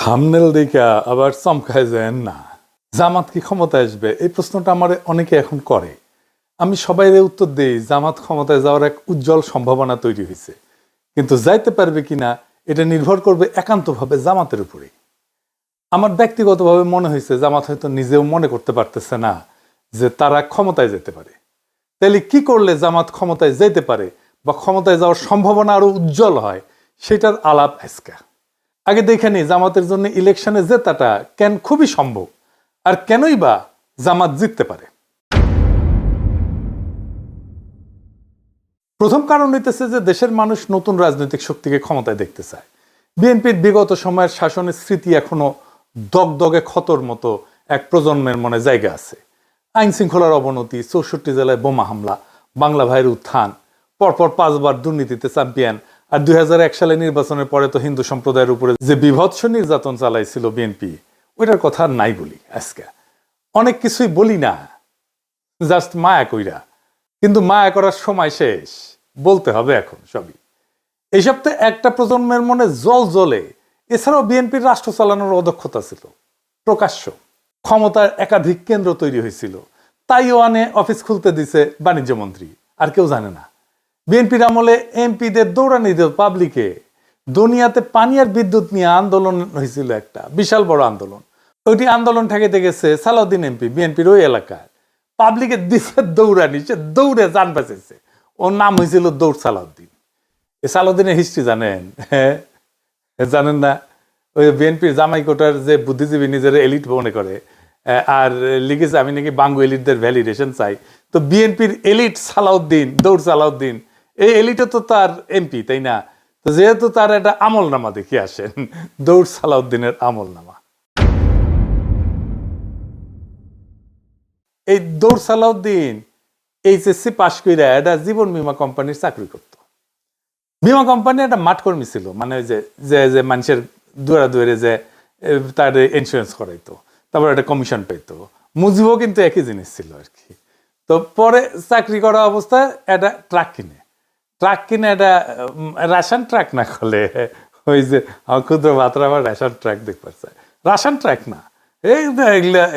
Thumbnail দেখা আবার চমকায় যায় না। জামাত কি ক্ষমতায় আসবে, এই প্রশ্নটা আমার অনেকে এখন করে। আমি সবাইরে উত্তর দিই, জামাত ক্ষমতায় যাওয়ার এক উজ্জ্বল সম্ভাবনা তৈরি হয়েছে, কিন্তু যাইতে পারবে কিনা এটা নির্ভর করবে একান্তভাবে জামাতের উপরে। আমার ব্যক্তিগতভাবে মনে হয়েছে জামাত হয়তো নিজেও মনে করতে পারতেছে না যে তারা ক্ষমতায় যেতে পারে। তাহলে কি করলে জামাত ক্ষমতায় যেতে পারে বা ক্ষমতায় যাওয়ার সম্ভাবনা আরো উজ্জ্বল হয়, সেটার আলাপ আজকে। আগে দেখে নি জামাতের জন্য ইলেকশনে জেতাটা কেন খুবই সম্ভব, আর কেনই বা জামাত জিততে পারে। প্রথম কারণ হইতেছে যে দেশের মানুষ নতুন রাজনৈতিক শক্তিকে ক্ষমতায় দেখতে চায়। বিএনপির বিগত সময়ের শাসনের স্মৃতি এখনো দগদগে ক্ষতর মতো এক প্রজন্মের মনে জায়গা আছে। আইন শৃঙ্খলার অবনতি, 64 জেলায় বোমা হামলা, বাংলা ভাইয়ের উত্থান, পরপর 5 বার দুর্নীতিতে চ্যাম্পিয়ন, আর 2001 সালে নির্বাচনের পরে তো হিন্দু সম্প্রদায়ের উপরে যে বিভৎস নির্যাতন চালাইছিল বিএনপি, ওইটার কথা আর নাই বলি। আজকে অনেক কিছুই বলি না, জাস্ট মায়া কইরা, কিন্তু মায়া করার সময় শেষ, বলতে হবে এখন সবই। এইসব তো একটা প্রজন্মের মনে জল জ্বলে। এছাড়াও বিএনপির রাষ্ট্র চালানোর অদক্ষতা ছিল প্রকাশ্য। ক্ষমতার একাধিক কেন্দ্র তৈরি হয়েছিল, তাইওয়ানে অফিস খুলতে দিছে বাণিজ্য মন্ত্রী, আর কেউ জানে না। বিএনপির আমলে এমপিদের দৌড়ানি দিল পাবলিকে। দুনিয়াতে পানি আর বিদ্যুৎ নিয়ে আন্দোলন হয়েছিল, একটা বিশাল বড় আন্দোলন। ওইটি আন্দোলন ঠেকাইতে গেছে সালাউদ্দিন এমপি, বিএনপির ওই এলাকায়। পাবলিকের দিছে দৌড়ানি, সে দৌড়ে যান বাঁচেছে। ওর নাম হয়েছিল দৌড় সালাউদ্দিন। এই সালাউদ্দিনের হিস্ট্রি জানেন? হ্যাঁ, জানেন না? ওই বিএনপির জামাই কোটার যে বুদ্ধিজীবী নিজের এলিট মনে করে, আর লিখেছে আমি নাকি বাঙ্গু এলিটদের ভ্যালিডেশন চাই। তো বিএনপির এলিট সালাউদ্দিন, দৌড় সালাউদ্দিন, এই এলিটও তো তার এমপি, তাই না? তো যেহেতু তার একটা আমল নামা দেখে আসেন, দৌড় সালাউদ্দিনের আমল নামা। এই দৌড় সালাউদ্দিন এইচএসসি পাশ করে একটা জীবন বীমা কোম্পানির চাকরি করত। বীমা কোম্পানি একটা মাঠকর্মী ছিল, মানে যে যে মানুষের দুয়ারে দুয়ারে যে তার ইন্স্যুরেন্স করাইতো, তারপর একটা কমিশন পাইতো। মুজিবও কিন্তু একই জিনিস ছিল আর কি। তো পরে চাকরি করা অবস্থায় একটা ট্রাক কিনে একটা রাশন ট্রাক না করলে, ওই যে ক্ষুদ্র ভাতরা আবার রাশন ট্রাক দেখতে পাচ্ছে, রাশন ট্রাক না, এই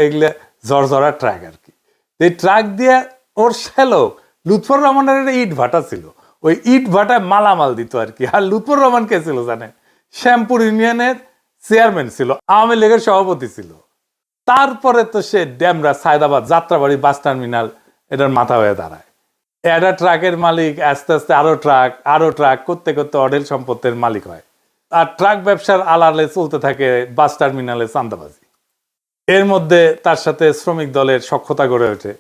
এগুলা ঝরঝরা ট্রাক আর কি। এই ট্রাক দিয়ে ওর শ্যালক লুৎফর রহমানের একটা ইট ভাটা ছিল, ওই ইট ভাটায় মালামাল দিত আর কি। আর লুৎফর রহমান কে ছিল জানেন? শ্যামপুর ইউনিয়নের চেয়ারম্যান ছিল, আওয়ামী লীগের সভাপতি ছিল। তারপরে তো সে ড্যামরা, সায়দাবাদ, যাত্রাবাড়ি বাস টার্মিনাল এটার মাথা হয়ে দাঁড়ায়। একটা ট্রাকের মালিক আস্তে আস্তে আরো ট্রাক করতে করতে অঢেল সম্পত্তির মালিক হয়। আর ট্রাক ব্যবসার আড়ালে চলতে থাকে বাস টার্মিনালে চাঁদাবাজি। এর মধ্যে তার সাথে শ্রমিক দলের সখ্যতা গড়ে ওঠে।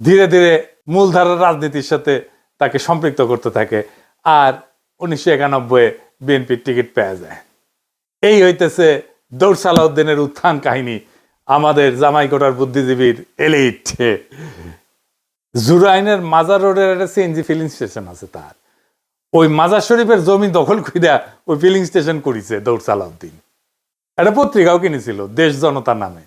ধীরে ধীরে মূলধারার রাজনীতির সাথে তাকে সম্পৃক্ত করতে থাকে, আর 1991 বিএনপির টিকিট পেয়ে যায়। এই হইতেছে দৌড় সালাউদ্দিনের উত্থান কাহিনী, আমাদের জামাইকোটার বুদ্ধিজীবীর এলিট। জুরাইনের মাজার রোডের একটা সিএনজি ফিলিং স্টেশন আছে তার, ওই মাজার শরীফের জমি দখল কইরা ওই ফিলিং স্টেশন করেছে দৌড় সালাউদ্দিন। একটা পত্রিকাও কিনেছিল দেশ জনতা নামে।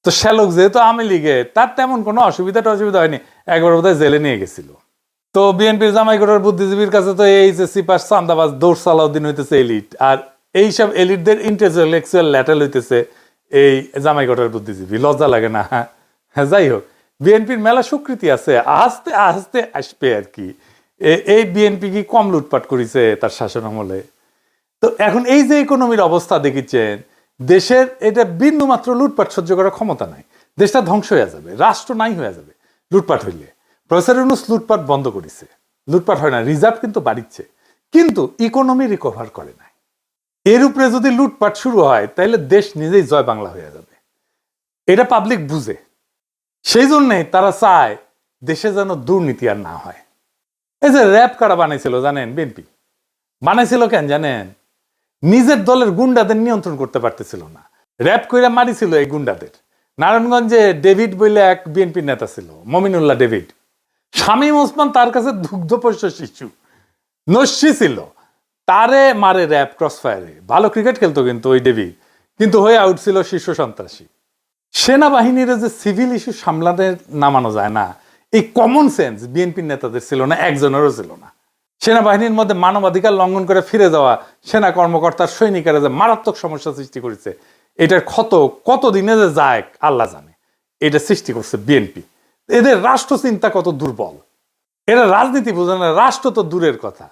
তো শ্যালক যেহেতু আওয়ামী লীগে, তার তেমন কোনো অসুবিধা হয়নি, একবার বোধহয় জেলে নিয়ে গেছিল। তো বিএনপির জামাইকোটার বুদ্ধিজীবীর কাছে তো এইচএসসি পাস চান্দাবাজ দৌড় সালাউদ্দিন হইতেছে এলিট, আর এইসব এলিটদের ইন্টেলেকচুয়াল ল্যাটেল হইতেছে এই জামাইকোটার বুদ্ধিজীবী। লজ্জা লাগে না? হ্যাঁ, যাই হোক, বিএনপির মেলা স্বীকৃতি আছে, আস্তে আস্তে আসবে আর কি। এই বিএনপি কি কম লুটপাট করেছে তার শাসন আমলে? তো এখন এই যে ইকোনমির অবস্থা দেখিচ্ছেন, দেশের এটা বিন্দু মাত্র লুটপাট সহ্য করার ক্ষমতা নাই। দেশটা ধ্বংস হয়ে যাবে, রাষ্ট্র নাই হয়ে যাবে লুটপাট হইলে। প্রফেসর ইউনূস লুটপাট বন্ধ করেছে, লুটপাট হয় না, রিজার্ভ কিন্তু বাড়িচ্ছে, কিন্তু ইকোনমি রিকভার করে নাই। এর উপরে যদি লুটপাট শুরু হয়, তাহলে দেশ নিজেই জয় বাংলা হয়ে যাবে। এটা পাবলিক বুঝে, সেই জন্যে তারা চায় দেশে যেন দুর্নীতি আর না হয়। এই যে র্যাব কারা বানাইছিল জানেন? বিএনপি বানাইছিল কেন জানেন? নিজের দলের গুন্ডাদের নিয়ন্ত্রণ করতে পারতেছিল না, র্যাব কইরা মারিছিল এই গুন্ডাদের। নারায়ণগঞ্জে ডেভিড বইলে এক বিএনপির নেতা ছিল, মমিনুল্লাহ ডেভিড। শামীম ওসমান তার কাছে দুগ্ধপোষ্য শিশু, নস্যি ছিল, তারে মারে র্যাব ক্রসফায়ারে। ভালো ক্রিকেট খেলতো কিন্তু ওই ডেভিড, কিন্তু হয়ে আউট ছিল শীর্ষ সন্ত্রাসী। সেনাবাহিনীর যে সিভিল ইস্যু সামলাতে নামানো যায় না, এই কমন সেন্স বিএনপির নেতাদের ছিল না, একজনেরও ছিল না। সেনাবাহিনীর মধ্যে মানবাধিকার লঙ্ঘন করে ফিরে যাওয়া সেনা কর্মকর্তার সৈনিকেরা যে মারাত্মক সমস্যা সৃষ্টি করেছে, এটার ক্ষত কতদিনে যে যায় আল্লাহ জানে। এটা সৃষ্টি করছে বিএনপি। এদের রাষ্ট্র চিন্তা কত দুর্বল, এরা রাজনীতি বোঝে না, রাষ্ট্র তো দূরের কথা।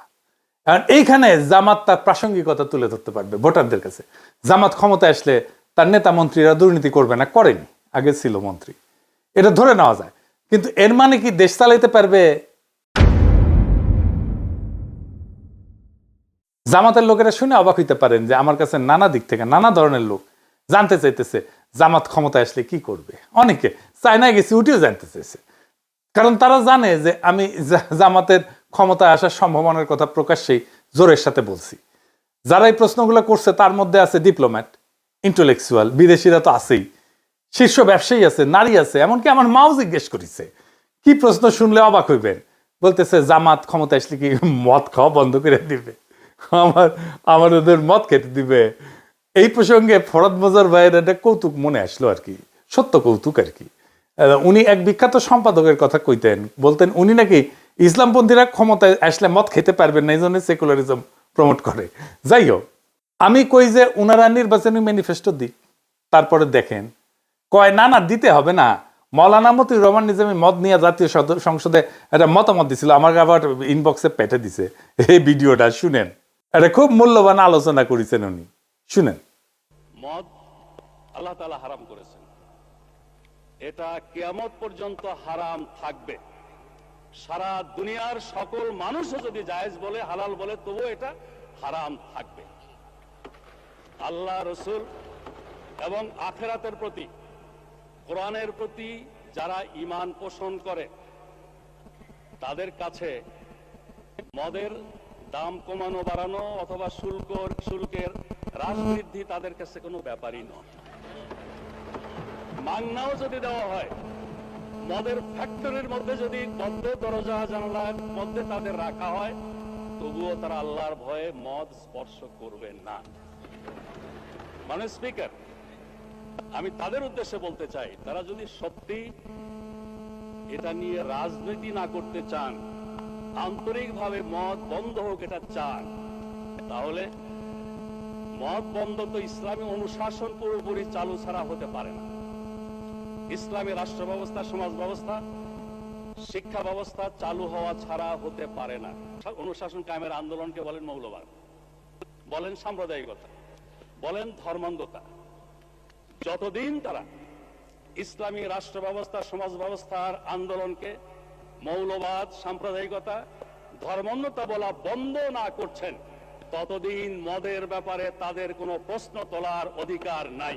কারণ এইখানে জামাত তার প্রাসঙ্গিকতা তুলে ধরতে পারবে ভোটারদের কাছে। জামাত ক্ষমতায় আসলে তার নেতা মন্ত্রীরা দুর্নীতি করবে না, করেনি, আগে ছিল মন্ত্রী, এটা ধরে নেওয়া যায়। কিন্তু এর মানে কি দেশ চালাইতে পারবে? জামাতের লোকেরা শুনে অবাক হইতে পারেন যে আমার কাছে নানা দিক থেকে নানা ধরনের লোক জানতে চাইতেছে জামাত ক্ষমতায় আসলে কি করবে। অনেকে চায়নায় গেছি উঠেও জানতে চাইছে, কারণ তারা জানে যে আমি জামাতের ক্ষমতায় আসার সম্ভাবনার কথা প্রকাশ্যেই জোরের সাথে বলছি। যারা এই প্রশ্নগুলো করছে তার মধ্যে আছে ডিপ্লোম্যাট, ইন্টেলেকচুয়াল, বিদেশিরা তো আছেই, শীর্ষ ব্যবসায়ী আছে, নারী আছে, এমনকি আমার মাও জিজ্ঞেস করেছে। কি প্রশ্ন শুনলে অবাক হইবেন, বলতেছে জামাত ক্ষমতায় আসলে কি মদ খাওয়া বন্ধ করে দিবে, আমার ওদের মদ খেতে দিবে। এই প্রসঙ্গে ফরদ মজার ভাইয়ের একটা কৌতুক মনে আসলো আর কি, সত্য কৌতুক আর কি। উনি এক বিখ্যাত সম্পাদকের কথা কইতেন, বলতেন উনি নাকি ইসলামপন্থীরা ক্ষমতায় আসলে মদ খেতে পারবেন না, এই জন্য সেকুলারিজম প্রমোট করে। যাই হোক, আমি কই যে উনারা নির্বাচনী ম্যানিফেস্টো দিক, তারপরে দেখেন কয় না না দিতে হবে না। মৌলানা মতিউর রহমান নিজামী মদ নিয়ে জাতীয় সংসদে একটা মতামত দিছিল, আমার আবার ইনবক্সে পেঠে দিছে এই ভিডিওটা, শুনেন। এটা খুব মূল্যবান আলোচনা করেছেন উনি, শুনেন। মদ আল্লাহ তাআলা হারাম করেছেন, এটা কিয়ামত পর্যন্ত হারাম থাকবে। সারা দুনিয়ার সকল মানুষও যদি জায়েজ বলে, হালাল বলে, তবুও এটা হারাম থাকবে। আল্লাহ, রসুল এবং আখিরাতের প্রতি, কোরআনের প্রতি যারা ঈমান পোষণ করে তাদের কাছে মদের দাম কমানো বাড়ানো অথবা শুল্কের হ্রাস বৃদ্ধি তাদের কাছে কোনো ব্যাপারই নয়। মাংনাও যদি দেওয়া হয়, মদের ফ্যাক্টরির মধ্যে যদি বদ্ধ দরজা জানালার মধ্যে তাদের রাখা হয়, তবুও তারা আল্লাহর ভয়ে মদ স্পর্শ করবে না। মানে স্পিকার, আমি তাদের উদ্দেশ্যে বলতে চাই, তারা যদি সত্যি এটা নিয়ে রাজনীতি না করতে চান, আন্তরিকভাবে মদ বন্ধ হোক এটা চান, তাহলে মদ বন্ধ তো ইসলামী অনুশাসন পুরোপুরি চালু ছাড়া হতে পারে না। ইসলামী রাষ্ট্র ব্যবস্থা, সমাজ ব্যবস্থা, শিক্ষা ব্যবস্থা চালু হওয়া ছাড়া হতে পারে না। অনুশাসন কায়েমের আন্দোলনকে বলেন মৌলবাদ, বলেন সাম্প্রদায়িকতা, বলেন ধর্মান্ধতা। যতদিন তারা ইসলামী রাষ্ট্র ব্যবস্থা, সমাজ ব্যবস্থার আন্দোলনকে মৌলবাদ, সাম্প্রদায়িকতা, ধর্মান্ধতা বলা বন্ধ না করছেন, ততদিন মদের ব্যাপারে তাদের কোনো প্রশ্ন তোলার অধিকার নাই।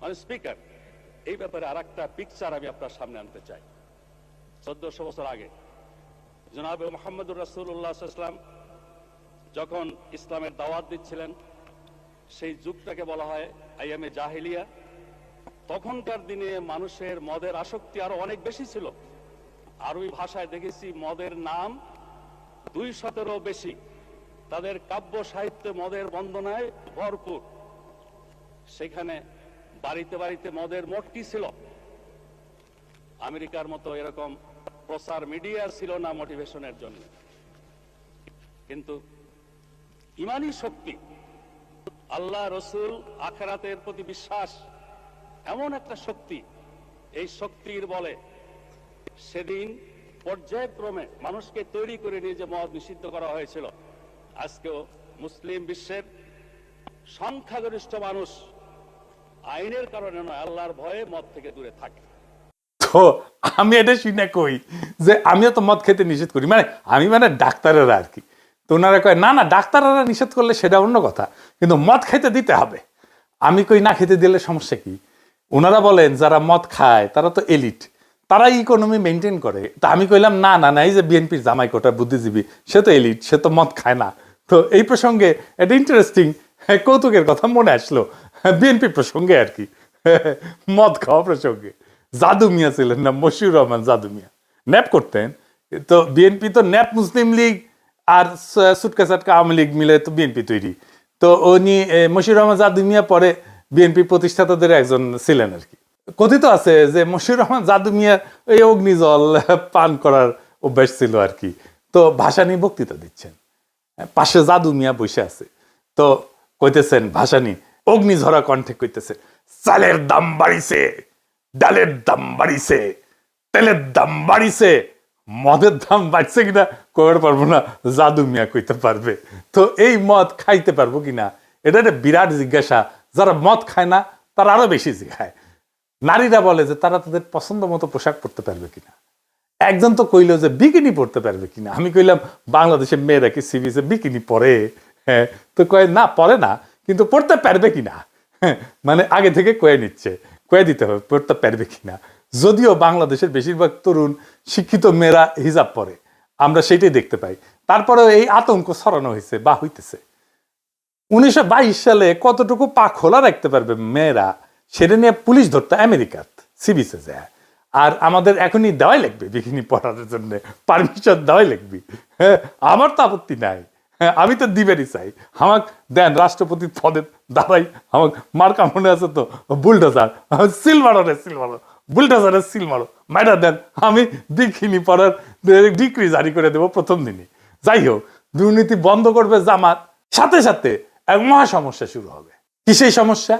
মানে স্পিকার, এই ব্যাপারে আর একটা পিকচার আমি আপনার সামনে আনতে চাই। 1400 বছর আগে জনাবে মুহাম্মদুর রাসূলুল্লাহ সাল্লাল্লাহু আলাইহি ওয়াসাল্লাম যখন ইসলামের দাওয়াত দিচ্ছিলেন, সেই যুগটাকে বলা হয় আইয়ামে জাহিলিয়া। তখনকার দিনে মানুষের মদের আসক্তি আরো অনেক বেশি ছিল। আরবি ভাষায় দেখেছি মদের নাম 200-এরও বেশি। তাদের কাব্য সাহিত্যে মদের বন্দনায় ভরপুর। সেখানে বাড়িতে বাড়িতে মদের মটকি ছিল। আমেরিকার মতো এরকম প্রচার মিডিয়া ছিল না মোটিভেশনের জন্য, কিন্তু ইমানি শক্তি, আল্লাহ, রসুল, আখিরাতের প্রতি বিশ্বাস এমন একটা শক্তি, এই শক্তির বলে সেদিন পর্যায়ক্রমে মানুষকে তৈরি করে নিয়ে যে মদ নিষিদ্ধ করা হয়েছিল। আজকেও মুসলিম বিশ্বের সংখ্যাগরিষ্ঠ মানুষ আইনের কারণে নয়, আল্লাহর ভয়ে মদ থেকে দূরে থাকে। তো আমি এটা শুনে কই যে আমিও তো মদ খেতে নিষেধ করি, মানে ডাক্তারেরা আর কি। তো ওনারা কয় না না, ডাক্তাররা নিষেধ করলে সেটা অন্য কথা, কিন্তু মদ খেতে দিতে হবে। আমি কই না, খেতে দিলে সমস্যা কি? ওনারা বলেন যারা মদ খায় তারা তো এলিট, তারা ইকোনমি মেনটেন করে। তা আমি কইলাম না না না, এই যে বিএনপির জামাই কোটা বুদ্ধিজীবী, সে তো এলিট, সে তো মদ খায় না। তো এই প্রসঙ্গে একটা ইন্টারেস্টিং কৌতুকের কথা মনে আসলো, বিএনপি প্রসঙ্গে আর কি, মদ খাওয়া প্রসঙ্গে। জাদু মিয়া ছিলেন না, মশিউর রহমান জাদু মিয়া, ন্যাপ করতেন। তো বিএনপি তো ন্যাপ, মুসলিম লীগ আর সুটকা সাটকা আওয়ামী লীগ মিলে তো বিএনপি তৈরি। তো উনি মশিউর রহমান জাদু মিয়া পরে বিএনপি প্রতিষ্ঠাতাদের একজন ছিলেন আর কি। কথিত আছে যে মশিউর রহমান জাদু মিয়া এই অগ্নিজল পান করার অভ্যাস ছিল আর কি। তো ভাষা নিয়ে বক্তৃতা দিচ্ছেন, পাশে জাদু মিয়া বসে আছে, তো কইতেছেন ভাসানী অগ্নিঝরা কণ্ঠে কইতেছে, চালের দাম বাড়িছে, ডালের দাম বাড়িছে, তেলের দাম বাড়িছে, মদের দাম বাড়ছে কিনা কইতে পারবো না, জাদু মিয়া কইতে পারবে। তো এই মদ খাইতে পারবো কিনা এটা একটা বিরাট জিজ্ঞাসা। যারা মদ খায় না তারা আরো বেশি জিজ্ঞায়। নারীরা বলে যে তারা তাদের পছন্দ মতো পোশাক পরতে পারবে কিনা। একজন তো কইলো যে বিকিনি পরতে পারবে কিনা। আমি কইলাম বাংলাদেশের মেয়েরা কি সি বিচে বিকিনি পরে? হ্যাঁ, তো কয়ে না পরে না, কিন্তু পড়তে পারবে কিনা। মানে আগে থেকে কয়ে নিচ্ছে, কয়ে দিতে হবে পড়তে পারবে কিনা। যদিও বাংলাদেশের বেশিরভাগ তরুণ শিক্ষিত মেয়েরা হিজাব পরে, আমরা সেটাই দেখতে পাই। তারপরেও এই আতঙ্ক ছড়ানো হয়েছে বা হইতেছে। 1922 সালে কতটুকু পা খোলা রাখতে পারবে মেয়েরা সেটা নিয়ে পুলিশ ধরতে আমেরিকাত সি বিচে যায়। আর আমাদের এখনই দেওয়াই লাগবে বিকিনি পরার জন্য, পারমিশন দেওয়াই লাগবে। হ্যাঁ, আমার তো আপত্তি নাই, হ্যাঁ, আমি তো দিবেরই চাই। আমাকে দেন রাষ্ট্রপতি পদে দাঁড়াই, আমাকে মার্কা মনে আছে তো, বুলডোজার, সিল মারো রে সিল মারো, বুলডোজারের সিল মারো, মাইরা দেন, আমি বিকিনি পরার ডিক্রি জারি করে দেবো প্রথম দিনই। যাই হোক, দুর্নীতি বন্ধ করবে জামাত, সাথে সাথে এক মহা সমস্যা শুরু হবে। কি সেই সমস্যা?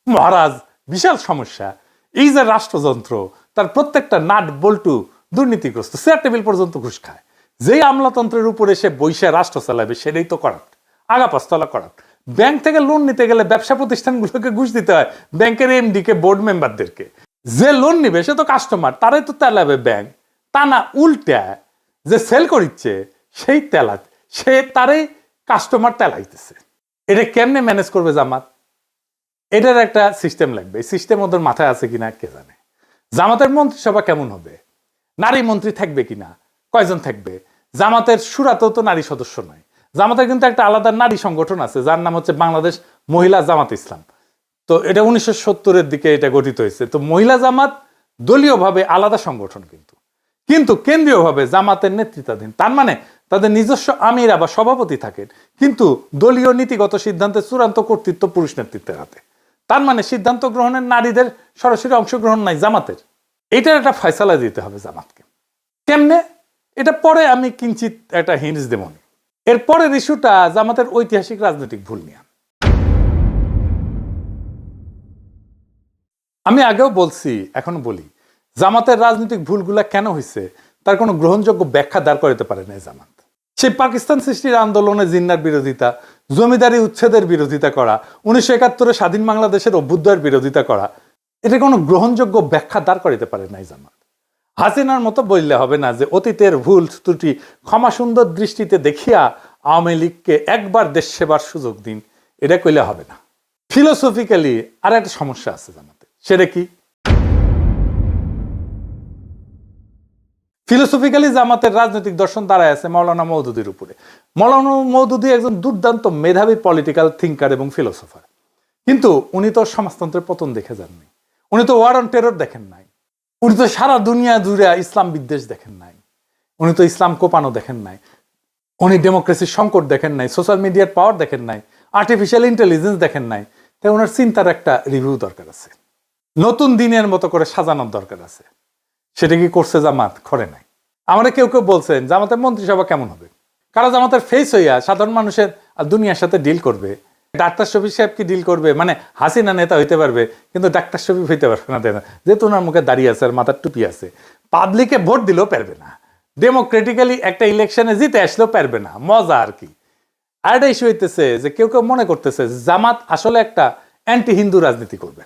মহারাজ, বিশাল সমস্যা। এই যে রাষ্ট্রযন্ত্র, তার প্রত্যেকটা নাট বল্টু দুর্নীতিগ্রস্ত, চেয়ার টেবিল পর্যন্ত ঘুষ খায়। যেই আমলাতন্ত্রের উপরে সে বৈশা রাষ্ট্র চালাবে সেটাই তো করাপ্ট, আগা পাঁচতলা করাপ্ট। ব্যাংক থেকে লোন নিতে গেলে ব্যবসা প্রতিষ্ঠানগুলোকে ঘুষ দিতে হয়, ব্যাংকের এমডি কে, বোর্ড মেম্বারদেরকে। যে লোন নিবে সে তো কাস্টমার, তারাই তো তেলাবে ব্যাংক। তা না, উল্টা যে সেল করিচ্ছে সেই তেলা, সে তারাই কাস্টমার তেলাইতেছে। এটা কেমনে ম্যানেজ করবে জামাত? এটার একটা সিস্টেম লাগবে। এই সিস্টেম ওদের মাথায় আছে কিনা কে জানে। জামাতের মন্ত্রিসভা কেমন হবে? নারী মন্ত্রী থাকবে কিনা, কয়জন থাকবে? জামাতের সুরাতেও তো নারী সদস্য নয়। জামাতের কিন্তু একটা আলাদা নারী সংগঠন আছে যার নাম হচ্ছে বাংলাদেশ মহিলা জামাত ইসলাম। তো এটা 1970-এর দিকে এটা গঠিত হয়েছে। তো মহিলা জামাত দলীয়ভাবে আলাদা সংগঠন, কিন্তু কেন্দ্রীয়ভাবে জামাতের নেতৃত্বাধীন। তার মানে তাদের নিজস্ব আমিরা বা সভাপতি থাকেন, কিন্তু দলীয় নীতিগত সিদ্ধান্তের চূড়ান্ত কর্তৃত্ব পুরুষ নেতৃত্বের হাতে। তার মানে সিদ্ধান্ত গ্রহণের নারীদের সরাসরি অংশগ্রহণ নাই জামাতের। এটার একটা ফয়সালা দিতে হবে জামাতকে। কেমনে? এটা পরে আমি কিঞ্চিত একটা হিন্টস দেব। এরপরের ইস্যুটা জামাতের ঐতিহাসিক রাজনৈতিক ভুল নিয়ে। আমি আগেও বলছি, এখনো বলি, জামাতের রাজনৈতিক ভুলগুলা কেন হয়েছে তার কোনো গ্রহণযোগ্য ব্যাখ্যা দাঁড় করাতে পারে না জামাত। সেই পাকিস্তান সৃষ্টির আন্দোলনে জিন্নার বিরোধিতা, জমিদারি উচ্ছেদের বিরোধিতা করা, 1971-এ স্বাধীন বাংলাদেশের অভ্যুদয়ের বিরোধিতা করা, এটা কোনো গ্রহণযোগ্য ব্যাখ্যা দাঁড় করাতে পারে নাই জামাত। হাসিনার মতো বললে হবে না যে অতীতের ভুল ত্রুটি ক্ষমা সুন্দর দৃষ্টিতে দেখিয়া আওয়ামী লীগকে একবার দেশ সেবার সুযোগ দিন, এটা কইলে হবে না। ফিলোসফিক্যালি আর একটা সমস্যা আছে জামাতে। সেটা কি? ফিলোসফিক্যালি জামাতের রাজনৈতিক দর্শন দাঁড়ায় আছে মৌলানা মওদুদির উপরে। মৌলানা মওদুদি একজন দুর্দান্ত মেধাবী পলিটিক্যাল থিঙ্কার এবং ফিলোসফার, কিন্তু উনি তো সমাজতন্ত্রের পতন দেখে যাননি, উনি তো ওয়ার অন টেরর দেখেন নাই, উনি তো সারা দুনিয়া জুড়ে ইসলাম বিদ্বেষ দেখেন নাই, উনি তো ইসলাম কোপানো দেখেন নাই, উনি ডেমোক্রেসির সংকট দেখেন নাই, সোশ্যাল মিডিয়ার পাওয়ার দেখেন নাই, আর্টিফিশিয়াল ইন্টেলিজেন্স দেখেন নাই। তাই ওনার চিন্তার একটা রিভিউ দরকার আছে, নতুন দিনের মতো করে সাজানোর দরকার আছে। সেটা কি করছে জামাত? করে নাই। আমরা কেউ কেউ বলছেন জামাতের মন্ত্রিসভা কেমন হবে, কারা জামাতের ফেস হইয়া সাধারণ মানুষের আর দুনিয়ার সাথে ডিল করবে। ডাক্তার শফিক সাহেব কি ডিল করবে? মানে হাসিনা নেতা হইতে পারবে কিন্তু ডাক্তার শফিক হইতে পারবে না, যেহেতু ওনার মুখে দাঁড়িয়ে আছে আর মাথার টুপি আছে। পাবলিকে ভোট দিলেও পারবে না, ডেমোক্রেটিক্যালি একটা ইলেকশনে জিতে আসলেও পারবে না। মজা আর কি। আর একটা ইস্যু হইতেছে যে কেউ কেউ মনে করতেছে জামাত আসলে একটা অ্যান্টি হিন্দু রাজনীতি করবে।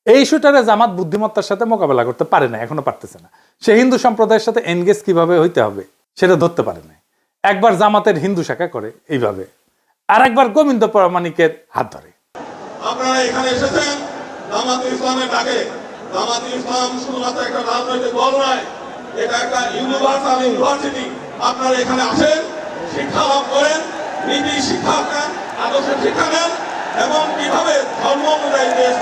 এই ইস্যুটারে জামাত বুদ্ধিমত্তার সাথে মোকাবেলা করতে পারে না, এখনো পারতেছে না। সে হিন্দু সম্প্রদায়ের সাথে এনগেজ কিভাবে হইতে হবে সেটা ধরতে পারে না। একবার জামাতের হিন্দু শাখা করে এইভাবে, আর একবার গোবিন্দ প্রামাণিকের হাত ধরে। আপনারা এখানে এসেছেন জামাতুল ইসলামের ডাকে। জামাতুল ইসলাম শুধুমাত্র একটা রাজনৈতিক দল নয়, এটা একটা ইউনিভার্সাল ইউনিভার্সিটি। আপনারা এখানে আসেন, শিক্ষা লাভ করেন, নীতি শিক্ষা নেন, আদর্শের শিক্ষা নেন, এবং কিভাবে ধর্ম অনুযায়ী দেশ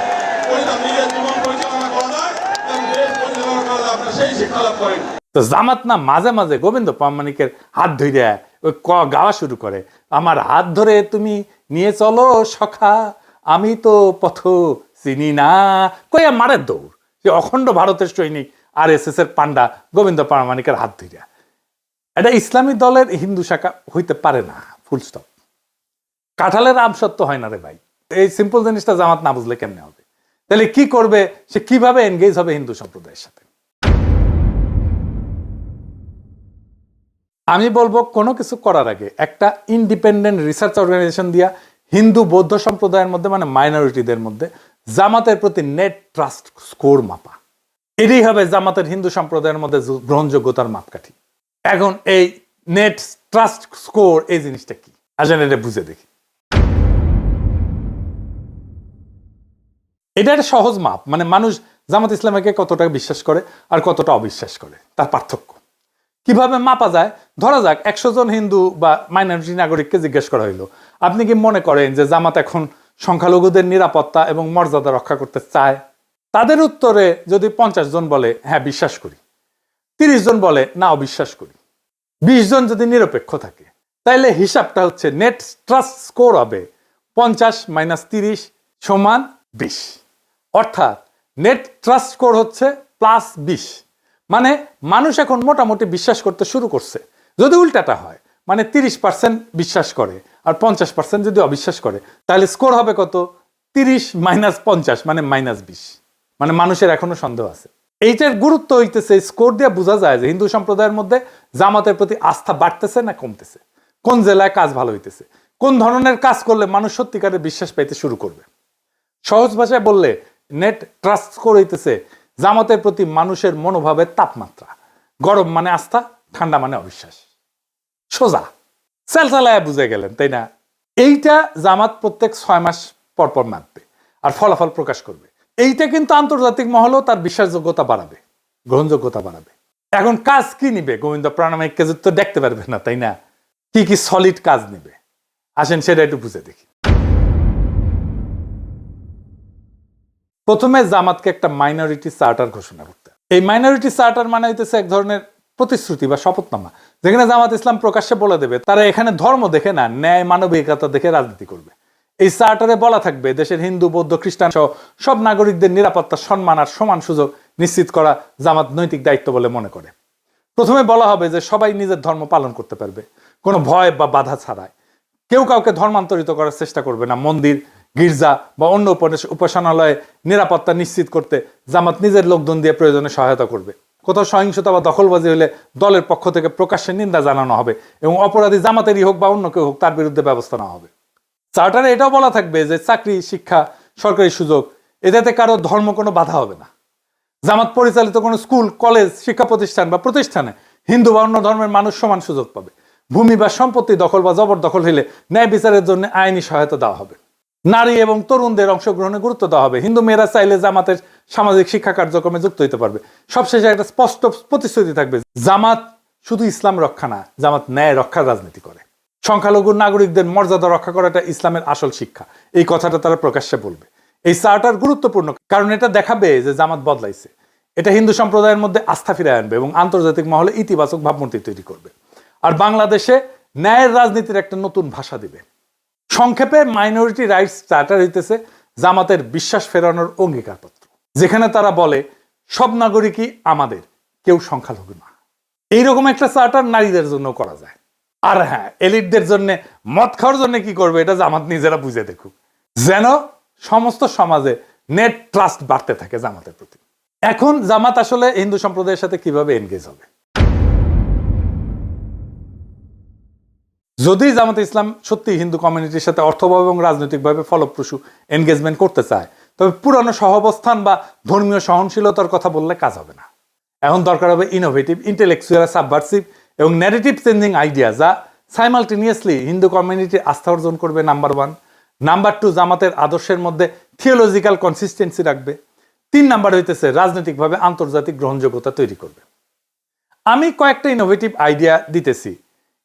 নিজের জীবন পরিচালনা করা যায় এবং দেশ পরিচালনা করা যায়, আপনারা সেই শিক্ষা লাভ করেন। তো জামাত না মাঝে মাঝে গোবিন্দ প্রামাণিকের হাত ধরে ওই গাওয়া শুরু করে, আমার হাত ধরে তুমি নিয়ে চলো সখা, আমি তো পথ চিনি না, কইয়া মারের দৌড়। সে অখণ্ড ভারতের সৈনিক RSS এর পান্ডা গোবিন্দ প্রামাণিকের হাত ধরিয়া। এটা ইসলামী দলের হিন্দু শাখা হইতে পারে না, ফুল স্টপ। কাঁঠালের আম সত্য হয় না রে ভাই। এই সিম্পল জিনিসটা জামাত না বুঝলে কেমনে হবে? তাহলে কি করবে সে, কিভাবে এনগেজ হবে হিন্দু সম্প্রদায়ের সাথে? আমি বলবো কোনো কিছু করার আগে একটা ইন্ডিপেন্ডেন্ট রিসার্চ অর্গানাইজেশন দিয়া হিন্দু বৌদ্ধ সম্প্রদায়ের মধ্যে, মানে মাইনরিটিদের মধ্যে জামাতের প্রতি নেট ট্রাস্ট স্কোর মাপা। এটাই হবে জামাতের হিন্দু সম্প্রদায়ের মধ্যে গ্রহণযোগ্যতার মাপকাঠি। এখন এই নেট ট্রাস্ট স্কোর এই জিনিসটা কি আসলে এটা বুঝে দেখি। এটা একটা সহজ মাপ, মানে মানুষ জামাত ইসলামকে কতটা বিশ্বাস করে আর কতটা অবিশ্বাস করে তার পার্থক্য কিভাবে মাপা যায়। ধরা যাক 100 জন হিন্দু বা মাইনরিটি নাগরিককে জিজ্ঞেস করা হইলো, আপনি কি মনে করেন যে জামাত এখন সংখ্যালঘুদের নিরাপত্তা এবং মর্যাদা রক্ষা করতে চায়? তাদের উত্তরে যদি 50 জন বলে হ্যাঁ বিশ্বাস করি, 30 জন বলে না অবিশ্বাস করি, 20 জন যদি নিরপেক্ষ থাকে, তাইলে হিসাবটা হচ্ছে নেট ট্রাস্ট স্কোর হবে 50 - 30 = 20। অর্থাৎ নেট ট্রাস্ট স্কোর হচ্ছে +20। মানে মানুষ এখন মোটামুটি বিশ্বাস করতে শুরু করছে। যদি উল্টাটা হয়, মানে 30% বিশ্বাস করে আর 50% যদি অবিশ্বাস করে, তাহলে স্কোর হবে কত? 30 - 50 মানে -20। মানে মানুষের এখনো সন্দেহ আছে। এইটার গুরুত্ব হইতেছে স্কোর দিয়ে বোঝা যায় যে হিন্দু সম্প্রদায়ের মধ্যে জামাতের প্রতি আস্থা বাড়তেছে না কমতেছে, কোন জেলায় কাজ ভালো হইতেছে, কোন ধরনের কাজ করলে মানুষ সত্যিকারের বিশ্বাস পাইতে শুরু করবে। সহজ ভাষায় বললে নেট ট্রাস্ট স্কোর হইতেছে জামাতের প্রতি মানুষের মনোভাবের তাপমাত্রা। গরম মানে আস্থা, ঠান্ডা মানে অবিশ্বাস। সোজা সেলসালায় বুঝে গেলেন, তাই না? এইটা জামাত প্রত্যেক 6 মাস পর পর মাপবে আর ফলাফল প্রকাশ করবে। এইটা কিন্তু আন্তর্জাতিক মহলেও তার বিশ্বাসযোগ্যতা বাড়াবে, গ্রহণযোগ্যতা বাড়াবে। এখন কাজ কি নিবে? গোবিন্দ প্রামাণিককে তো দেখতে পারবে না, তাই না? কি কি সলিড কাজ নিবে আসেন সেটা একটু বুঝে দেখি। প্রথমে জামাতকে একটা মাইনরিটি চার্টার ঘোষণা করতে। এই মাইনরিটি চার্টার মানে হইতেছে এক ধরনের প্রতিশ্রুতি বা শপথনামা, যেখানে জামাত ইসলাম প্রকাশ্যে বলে দেবে তারা এখানে ধর্ম দেখে না, ন্যায় মানবিকতা দেখে রাজনীতি করবে। এই চার্টারে বলা থাকবে দেশের হিন্দু বৌদ্ধ খ্রিস্টান সহ সব নাগরিকদের নিরাপত্তা, সম্মান আর সমান সুযোগ নিশ্চিত করা জামাত নৈতিক দায়িত্ব বলে মনে করে। প্রথমে বলা হবে যে সবাই নিজের ধর্ম পালন করতে পারবে কোনো ভয় বা বাধা ছাড়াই। কেউ কাউকে ধর্মান্তরিত করার চেষ্টা করবে না। মন্দির, গির্জা বা অন্য উপাসনালয়ে নিরাপত্তা নিশ্চিত করতে জামাত নিজের লোকজন দিয়ে প্রয়োজনে সহায়তা করবে। কোথাও সহিংসতা বা দখলবাজি হলে দলের পক্ষ থেকে প্রকাশ্যে নিন্দা জানানো হবে এবং অপরাধী জামাতেরই হোক বা অন্য কেউ হোক তার বিরুদ্ধে ব্যবস্থা নেওয়া হবে। চার্টারে এটাও বলা থাকবে যে চাকরি, শিক্ষা, সরকারি সুযোগ এটাতে কারো ধর্ম কোনো বাধা হবে না। জামাত পরিচালিত কোনো স্কুল, কলেজ, শিক্ষা প্রতিষ্ঠান বা প্রতিষ্ঠানে হিন্দু বা অন্য ধর্মের মানুষ সমান সুযোগ পাবে। ভূমি বা সম্পত্তি দখল বা জবরদখল হলে ন্যায় বিচারের জন্য আইনি সহায়তা দেওয়া হবে। নারী এবং তরুণদের অংশগ্রহণে গুরুত্ব দেওয়া হবে। হিন্দু মেয়েরা চাইলে জামাতের সামাজিক শিক্ষা কার্যক্রমে যুক্ত হতে পারবে। সবশেষে একটা স্পষ্ট প্রতিশ্রুতি থাকবে, জামাত শুধু ইসলাম রক্ষা না, জামাত ন্যায় রক্ষার রাজনীতি করে। সংখ্যালঘু নাগরিকদের মর্যাদা রক্ষা করাটা ইসলামের আসল শিক্ষা, এই কথাটা তারা প্রকাশ্যে বলবে। এই চার্টার গুরুত্বপূর্ণ কারণ এটা দেখাবে যে জামাত বদলাইছে। এটা হিন্দু সম্প্রদায়ের মধ্যে আস্থা ফিরিয়ে আনবে এবং আন্তর্জাতিক মহলে ইতিবাচক ভাবমূর্তি তৈরি করবে। আর বাংলাদেশে ন্যায়ের রাজনীতির একটা নতুন ভাষা দিবে। সংক্ষেপে মাইনরিটি রাইটস চার্টার হইতেছে জামাতের বিশ্বাস ফেরানোর অঙ্গীকারপত্র, যেখানে তারা বলে সব নাগরিকই আমাদের, কেউ সংখ্যালঘু না। এইরকম একটা চার্টার নারীদের জন্য করা যায়। আর হ্যাঁ, এলিটদের জন্য, মদ খাওয়ার জন্য কি করবে এটা জামাত নিজেরা বুঝে দেখুক, যেন সমস্ত সমাজে নেট ট্রাস্ট বাড়তে থাকে জামাতের প্রতি। এখন জামাত আসলে হিন্দু সম্প্রদায়ের সাথে কিভাবে এনগেজ হবে? যদি জামাত ইসলাম সত্যি হিন্দু কমিউনিটির সাথে অর্থভাবে এবং রাজনৈতিকভাবে ফলপ্রসূ এনগেজমেন্ট করতে চায়, তবে পুরানো সহাবস্থান বা ধর্মীয় সহনশীলতার কথা বললে কাজ হবে না। এখন দরকার হবে ইনোভেটিভ, ইন্টেলেকচুয়াল, সাবভার্সিভ এবং ন্যারেটিভ চেঞ্জিং আইডিয়া, যা সাইমালটেনিয়াসলি হিন্দু কমিউনিটির আস্থা অর্জন করবে, নাম্বার 1। নাম্বার 2, জামাতের আদর্শের মধ্যে থিওলজিক্যাল কনসিস্টেন্সি রাখবে। 3 নাম্বার হইতেছে রাজনৈতিকভাবে আন্তর্জাতিক গ্রহণযোগ্যতা তৈরি করবে। আমি কয়েকটা ইনোভেটিভ আইডিয়া দিতেছি,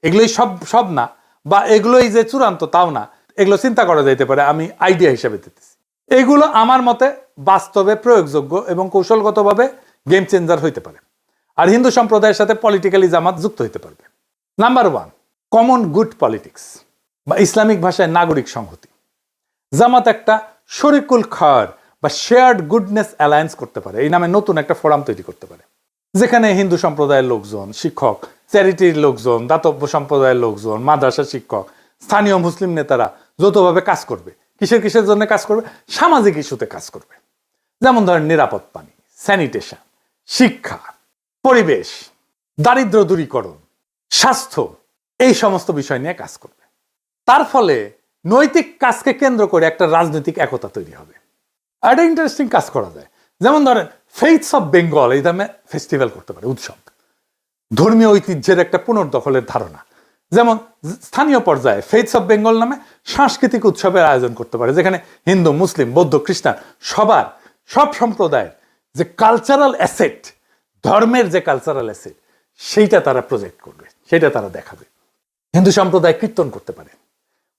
এগুলোই সব না বা এগুলোই যে চূড়ান্ত তাও না, এগুলো চিন্তা করা যাইতে পারে, আমি আইডিয়া হিসেবে দিতেছি। এগুলো আমার মতে বাস্তবে প্রয়োগযোগ্য এবং কৌশলগতভাবে গেম চেঞ্জার হইতে পারে, আর হিন্দু সম্প্রদায়ের সাথে পলিটিক্যালি জামাত যুক্ত হইতে পারবে। নাম্বার 1, কমন গুড পলিটিক্স বা ইসলামিক ভাষায় নাগরিক সংহতি। জামাত একটা শরিকুল খায়র বা শেয়ার্ড গুডনেস অ্যালায়েন্স করতে পারে, এই নামে নতুন একটা ফোরাম তৈরি করতে পারে। যেখানে হিন্দু সম্প্রদায়ের লোকজন, শিক্ষক, চ্যারিটির লোকজন, দাতব্য সম্প্রদায়ের লোকজন, মাদ্রাসা শিক্ষক, স্থানীয় মুসলিম নেতারা যৌথভাবে কাজ করবে। কিসের জন্য কাজ করবে? সামাজিক ইস্যুতে কাজ করবে। যেমন ধরেন নিরাপদ পানি, স্যানিটেশন, শিক্ষা, পরিবেশ, দারিদ্র দূরীকরণ, স্বাস্থ্য, এই সমস্ত বিষয় নিয়ে কাজ করবে। তার ফলে নৈতিক কাজকে কেন্দ্র করে একটা রাজনৈতিক একতা তৈরি হবে। আর একটা ইন্টারেস্টিং কাজ করা যায়। যেমন ধরেন ফেইথস অফ বেঙ্গল এই নামে ফেস্টিভ্যাল করতে পারে, উৎসব, ধর্মীয় ঐতিহ্যের একটা পুনর্দখলের ধারণা। যেমন স্থানীয় পর্যায়ে ফেইথস অফ বেঙ্গল নামে সাংস্কৃতিক উৎসবের আয়োজন করতে পারে, যেখানে হিন্দু, মুসলিম, বৌদ্ধ, খ্রিস্টান সব সম্প্রদায়ের যে কালচারাল অ্যাসেট, ধর্মের যে কালচারাল অ্যাসেট, সেইটা তারা প্রজেক্ট করবে, সেটা তারা দেখাবে। হিন্দু সম্প্রদায় কীর্তন করতে পারে,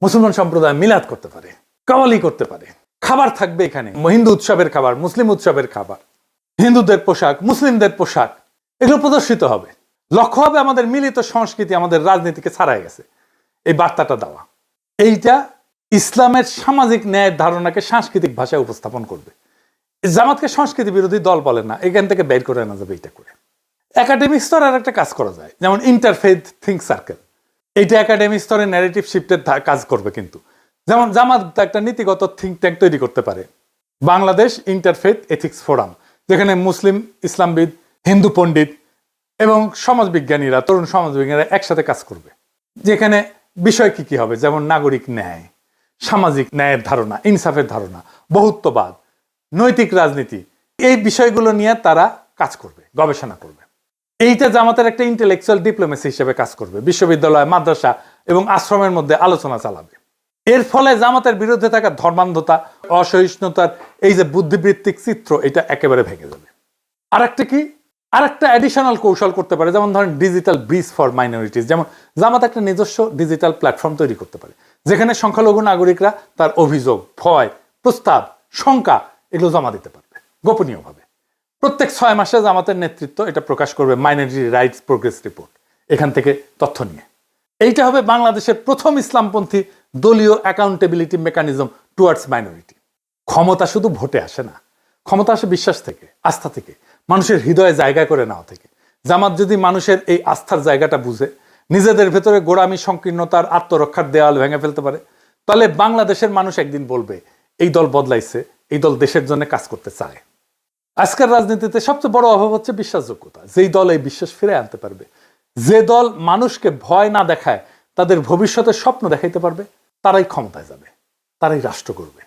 মুসলমান সম্প্রদায় মিলাদ করতে পারে, কাওয়ালি করতে পারে, খাবার থাকবে এখানে, হিন্দু উৎসবের খাবার, মুসলিম উৎসবের খাবার, হিন্দুদের পোশাক, মুসলিমদের পোশাক, এগুলো প্রদর্শিত হবে। লক্ষ্য হবে আমাদের মিলিত সংস্কৃতি আমাদের রাজনীতিকে ছাড়াই গেছে, এই বার্তাটা দেওয়া। এইটা ইসলামের সামাজিক ন্যায়ের ধারণাকে সাংস্কৃতিক ভাষায় উপস্থাপন করবে। জামাতকে সংস্কৃতি বিরোধী দল বলে না, এখান থেকে বের করে আনা যাবে। এটা করে একাডেমিক স্তরে আর একটা কাজ করা যায়, যেমন ইন্টারফেথ থিঙ্ক সার্কেল। এইটা একাডেমিক স্তরে ন্যারেটিভ শিফটের কাজ করবে। কিন্তু যেমন জামাত একটা নীতিগত থিঙ্ক ট্যাঙ্ক তৈরি করতে পারে, বাংলাদেশ ইন্টারফেথ এথিক্স ফোরাম, যেখানে মুসলিম, ইসলামবিদ, হিন্দু পণ্ডিত এবং সমাজবিজ্ঞানীরা, তরুণ সমাজবিজ্ঞানীরা একসাথে কাজ করবে। যেখানে বিষয় কি হবে, যেমন নাগরিক ন্যায়, সামাজিক ন্যায়ের ধারণা, ইনসাফের ধারণা, বহুত্ববাদ, নৈতিক রাজনীতি, এই বিষয়গুলো নিয়ে তারা কাজ করবে, গবেষণা করবে। এইটা জামাতের একটা ইন্টেলেকচুয়াল ডিপ্লোমেসি হিসেবে কাজ করবে। বিশ্ববিদ্যালয়, মাদ্রাসা এবং আশ্রমের মধ্যে আলোচনা চালাবে। এর ফলে জামাতের বিরুদ্ধে থাকা ধর্মান্ধতা, অসহিষ্ণুতার এই যে বুদ্ধিবৃত্তিক চিত্র, এটা একেবারে ভেঙে যাবে। আরেকটা অ্যাডিশনাল কৌশল করতে পারে, যেমন ধরেন ডিজিটাল ব্রিজ ফর মাইনরিটিস। যেমন জামাত একটা নিজস্ব ডিজিটাল প্ল্যাটফর্ম তৈরি করতে পারে, যেখানে সংখ্যালঘু নাগরিকরা তার অভিযোগ, ভয়, প্রস্তাব, শঙ্কা এগুলো জমা দিতে পারবে গোপনীয়ভাবে। প্রত্যেক 6 মাসে জামাতের নেতৃত্ব এটা প্রকাশ করবে মাইনরিটি রাইটস প্রোগ্রেস রিপোর্ট, এখান থেকে তথ্য নিয়ে। এইটা হবে বাংলাদেশের প্রথম ইসলামপন্থী দলীয় অ্যাকাউন্টেবিলিটি মেকানিজম টুয়ার্ডস মাইনরিটি। ক্ষমতা শুধু ভোটে আসে না, ক্ষমতা আসে বিশ্বাস থেকে, আস্থা থেকে, মানুষের হৃদয়ে জায়গা করে নেওয়া থেকে। জামাত যদি মানুষের এই আস্থার জায়গাটা বুঝে, নিজেদের ভেতরে গোড়ামি, সংকীর্ণতার, আত্মরক্ষার দেওয়াল ভেঙে ফেলতে পারে, তাহলে বাংলাদেশের মানুষ একদিন বলবে এই দল বদলাইছে, এই দল দেশের জন্য কাজ করতে চায়। আজকের রাজনীতিতে সবচেয়ে বড় অভাব হচ্ছে বিশ্বাসযোগ্যতা। যেই দল এই বিশ্বাস ফিরে আনতে পারবে, যে দল মানুষকে ভয় না দেখায়, তাদের ভবিষ্যতের স্বপ্ন দেখাইতে পারবে, তারাই ক্ষমতায় যাবে, তারাই রাষ্ট্র করবে।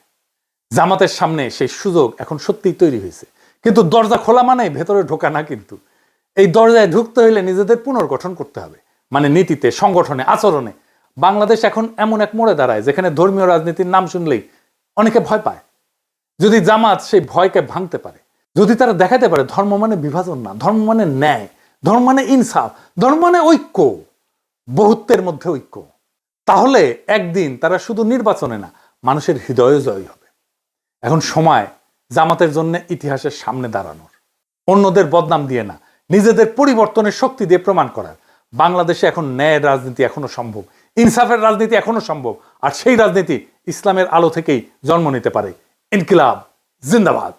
জামাতের সামনে সেই সুযোগ এখন সত্যিই তৈরি হয়েছে। কিন্তু দরজা খোলা মানে ভেতরে ঢোকা না। কিন্তু এই দরজায় ঢুকতে হইলে নিজেদের পুনর্গঠন করতে হবে, মানে নীতিতে, সংগঠনে, আচরণে। বাংলাদেশ এখন এমন এক মোড়ে দাঁড়ায় যেখানে ধর্মীয় রাজনীতির নাম শুনলেই অনেকে ভয় পায়। যদি জামাত সেই ভয়কে ভাঙতে পারে, যদি তারা দেখাতে পারে ধর্ম মানে বিভাজন না, ধর্ম মানে ন্যায়, ধর্ম মানে ইনসাফ, ধর্ম মানে ঐক্য, বহুত্বের মধ্যে ঐক্য, তাহলে একদিন তারা শুধু নির্বাচনে না, মানুষের হৃদয়ে জয়ী হবে। এখন সময় জামাতের জন্য ইতিহাসের সামনে দাঁড়ানোর, অন্যদের বদনাম দিয়ে না, নিজেদের পরিবর্তনের শক্তি দিয়ে প্রমাণ করার। বাংলাদেশে এখন ন্যায়ের রাজনীতি এখনো সম্ভব, ইনসাফের রাজনীতি এখনো সম্ভব। আর সেই রাজনীতি ইসলামের আলো থেকেই জন্ম নিতে পারে। ইনকিলাব জিন্দাবাদ।